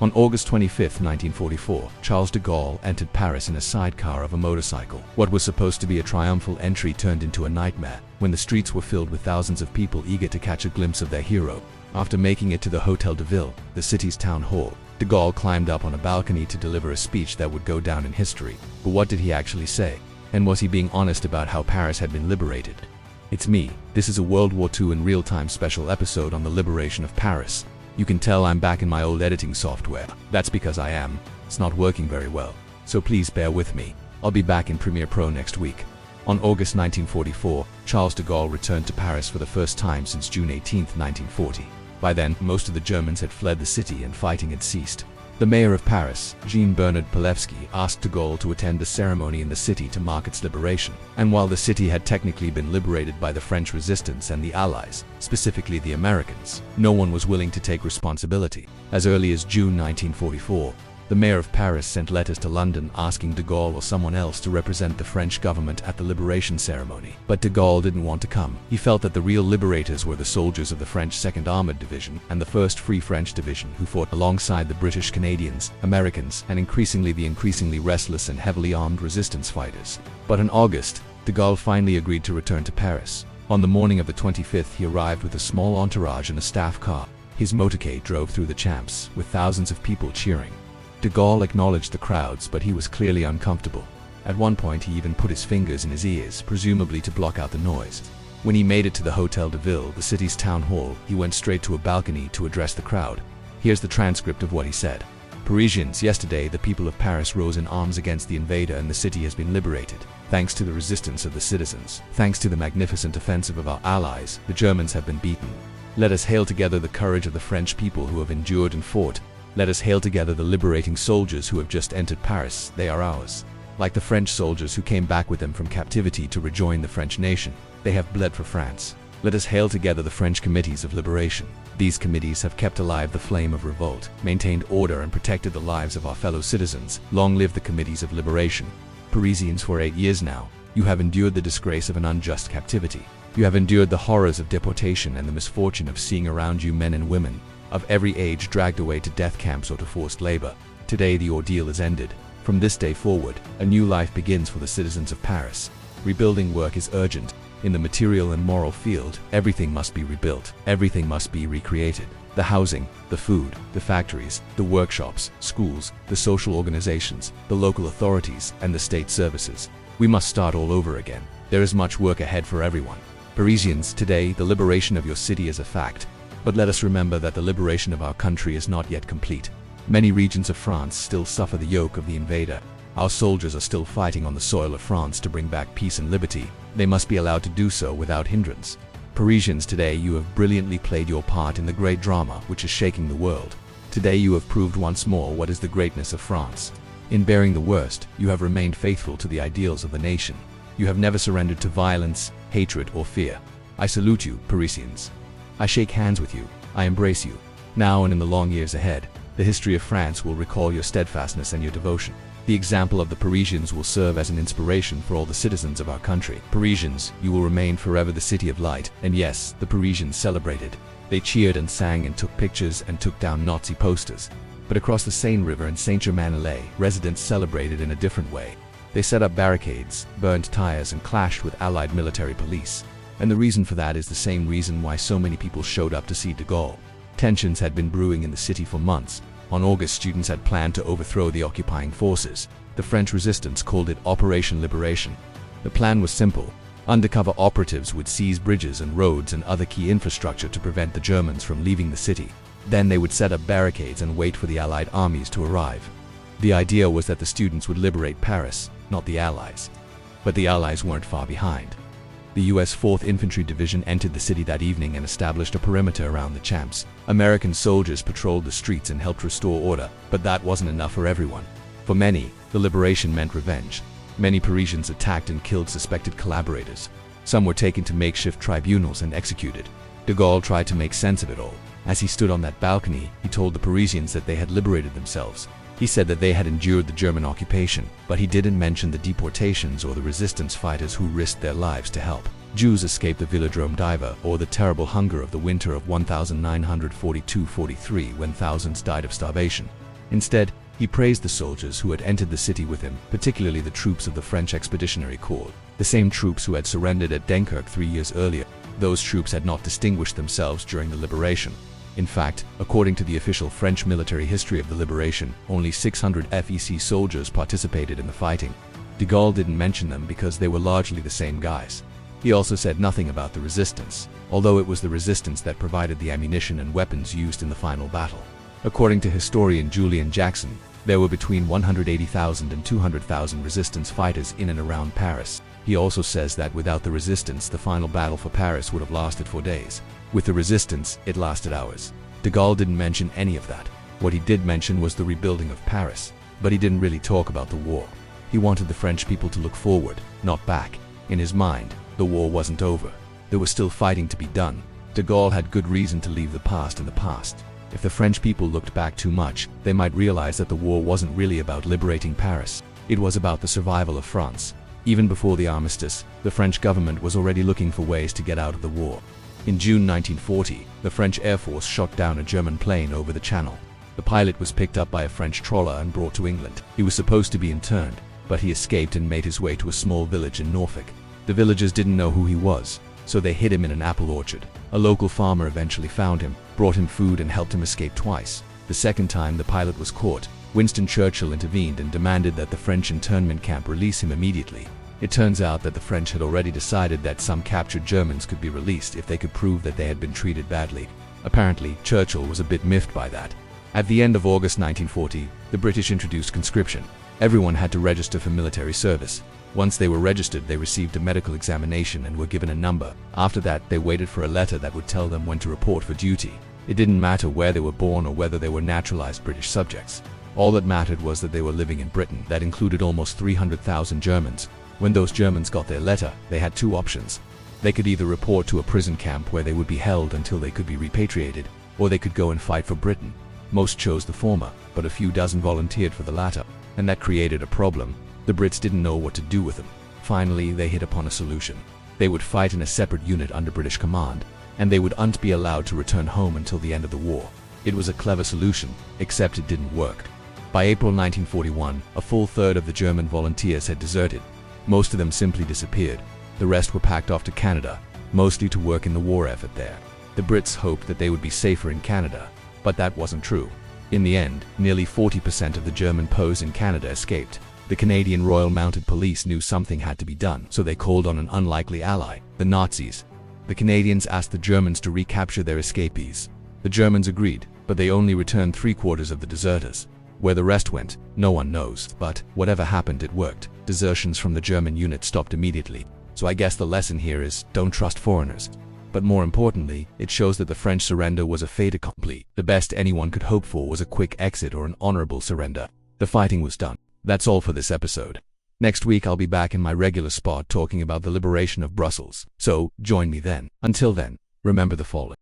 On August 25, 1944, Charles de Gaulle entered Paris in a sidecar of a motorcycle. What was supposed to be a triumphal entry turned into a nightmare when the streets were filled with thousands of people eager to catch a glimpse of their hero. After making it to the Hôtel de Ville, the city's town hall, de Gaulle climbed up on a balcony to deliver a speech that would go down in history. But what did he actually say? And was he being honest about how Paris had been liberated? It's me. This is a World War II in real-time special episode on the liberation of Paris. You can tell I'm back in my old editing software. That's because I am. It's not working very well. So please bear with me. I'll be back in Premiere Pro next week. On August 1944, Charles de Gaulle returned to Paris for the first time since June 18, 1940. By then, most of the Germans had fled the city and fighting had ceased. The mayor of Paris, Jean-Bernard Palevsky, asked de Gaulle to attend a ceremony in the city to mark its liberation. And while the city had technically been liberated by the French resistance and the Allies, specifically the Americans, no one was willing to take responsibility. As early as June 1944, the mayor of Paris sent letters to London asking de Gaulle or someone else to represent the French government at the liberation ceremony. But de Gaulle didn't want to come. He felt that the real liberators were the soldiers of the French 2nd Armored Division and the 1st Free French Division, who fought alongside the British, Canadians, Americans, and the increasingly restless and heavily armed resistance fighters. But in August, de Gaulle finally agreed to return to Paris. On the morning of the 25th, he arrived with a small entourage in a staff car. His motorcade drove through the Champs, with thousands of people cheering. De Gaulle acknowledged the crowds, but he was clearly uncomfortable. At one point, he even put his fingers in his ears, presumably to block out the noise. When he made it to the Hôtel de Ville, the city's town hall, he went straight to a balcony to address the crowd. Here's the transcript of what he said. Parisians, yesterday the people of Paris rose in arms against the invader and the city has been liberated. Thanks to the resistance of the citizens, thanks to the magnificent offensive of our allies, the Germans have been beaten. Let us hail together the courage of the French people who have endured and fought. Let us hail together the liberating soldiers who have just entered Paris. They are ours. Like the French soldiers who came back with them from captivity to rejoin the French nation, they have bled for France. Let us hail together the French committees of liberation. These committees have kept alive the flame of revolt, maintained order and protected the lives of our fellow citizens. Long live the committees of liberation. Parisians, for 8 years now, you have endured the disgrace of an unjust captivity. You have endured the horrors of deportation and the misfortune of seeing around you men and women of every age dragged away to death camps or to forced labor. Today the ordeal is ended. From this day forward, a new life begins for the citizens of Paris. Rebuilding work is urgent. In the material and moral field, everything must be rebuilt. Everything must be recreated. The housing, the food, the factories, the workshops, schools, the social organizations, the local authorities, and the state services. We must start all over again. There is much work ahead for everyone. Parisians, today the liberation of your city is a fact. But let us remember that the liberation of our country is not yet complete. Many regions of France still suffer the yoke of the invader. Our soldiers are still fighting on the soil of France to bring back peace and liberty. They must be allowed to do so without hindrance. Parisians, today you have brilliantly played your part in the great drama which is shaking the world. Today you have proved once more what is the greatness of France. In bearing the worst, you have remained faithful to the ideals of the nation. You have never surrendered to violence, hatred, or fear. I salute you, Parisians. I shake hands with you. I embrace you. Now and in the long years ahead, the history of France will recall your steadfastness and your devotion. The example of the Parisians will serve as an inspiration for all the citizens of our country. Parisians, you will remain forever the city of light. And yes, the Parisians celebrated. They cheered and sang and took pictures and took down Nazi posters. But across the Seine River in Saint-Germain-en-Laye, residents celebrated in a different way. They set up barricades, burned tires, and clashed with Allied military police. And the reason for that is the same reason why so many people showed up to see de Gaulle. Tensions had been brewing in the city for months. On August, students had planned to overthrow the occupying forces. The French resistance called it Operation Liberation. The plan was simple. Undercover operatives would seize bridges and roads and other key infrastructure to prevent the Germans from leaving the city. Then they would set up barricades and wait for the Allied armies to arrive. The idea was that the students would liberate Paris, not the Allies. But the Allies weren't far behind. The U.S. 4th Infantry Division entered the city that evening and established a perimeter around the Champs. American soldiers patrolled the streets and helped restore order, but that wasn't enough for everyone. For many, the liberation meant revenge. Many Parisians attacked and killed suspected collaborators. Some were taken to makeshift tribunals and executed. De Gaulle tried to make sense of it all. As he stood on that balcony, he told the Parisians that they had liberated themselves. He said that they had endured the German occupation, but he didn't mention the deportations or the resistance fighters who risked their lives to help. Jews escaped the Velodrome diver or the terrible hunger of the winter of 1942-43 when thousands died of starvation. Instead, he praised the soldiers who had entered the city with him, particularly the troops of the French Expeditionary Corps, the same troops who had surrendered at Dunkirk 3 years earlier. Those troops had not distinguished themselves during the liberation. In fact, according to the official French military history of the liberation, only 600 FEC soldiers participated in the fighting. De Gaulle didn't mention them because they were largely the same guys. He also said nothing about the resistance, although it was the resistance that provided the ammunition and weapons used in the final battle. According to historian Julian Jackson, there were between 180,000 and 200,000 resistance fighters in and around Paris. He also says that without the resistance, the final battle for Paris would have lasted 4 days. With the resistance, it lasted hours. De Gaulle didn't mention any of that. What he did mention was the rebuilding of Paris, but he didn't really talk about the war. He wanted the French people to look forward, not back. In his mind, the war wasn't over. There was still fighting to be done. De Gaulle had good reason to leave the past in the past. If the French people looked back too much, they might realize that the war wasn't really about liberating Paris. It was about the survival of France. Even before the armistice, the French government was already looking for ways to get out of the war. In June 1940, the French Air Force shot down a German plane over the Channel. The pilot was picked up by a French trawler and brought to England. He was supposed to be interned, but he escaped and made his way to a small village in Norfolk. The villagers didn't know who he was, so they hid him in an apple orchard. A local farmer eventually found him, brought him food and helped him escape twice. The second time the pilot was caught, Winston Churchill intervened and demanded that the French internment camp release him immediately. It turns out that the French had already decided that some captured Germans could be released if they could prove that they had been treated badly. Apparently, Churchill was a bit miffed by that. At the end of August 1940, the British introduced conscription. Everyone had to register for military service. Once they were registered, they received a medical examination and were given a number. After that, they waited for a letter that would tell them when to report for duty. It didn't matter where they were born or whether they were naturalized British subjects. All that mattered was that they were living in Britain. That included almost 300,000 Germans. When those Germans got their letter, they had two options. They could either report to a prison camp where they would be held until they could be repatriated, or they could go and fight for Britain. Most chose the former, but a few dozen volunteered for the latter, and that created a problem. The Brits didn't know what to do with them. Finally, they hit upon a solution. They would fight in a separate unit under British command, and they wouldn't be allowed to return home until the end of the war. It was a clever solution, except it didn't work. By April 1941, a full third of the German volunteers had deserted. Most of them simply disappeared. The rest were packed off to Canada, mostly to work in the war effort there. The Brits hoped that they would be safer in Canada, but that wasn't true. In the end, nearly 40% of the German POWs in Canada escaped. The Canadian Royal Mounted Police knew something had to be done, so they called on an unlikely ally, the Nazis. The Canadians asked the Germans to recapture their escapees. The Germans agreed, but they only returned 3/4 of the deserters. Where the rest went, no one knows, but whatever happened, it worked. Desertions from the German unit stopped immediately. So I guess the lesson here is, don't trust foreigners. But more importantly, it shows that the French surrender was a fait accompli. The best anyone could hope for was a quick exit or an honorable surrender. The fighting was done. That's all for this episode. Next week I'll be back in my regular spot talking about the liberation of Brussels. So, join me then. Until then, remember the fallen.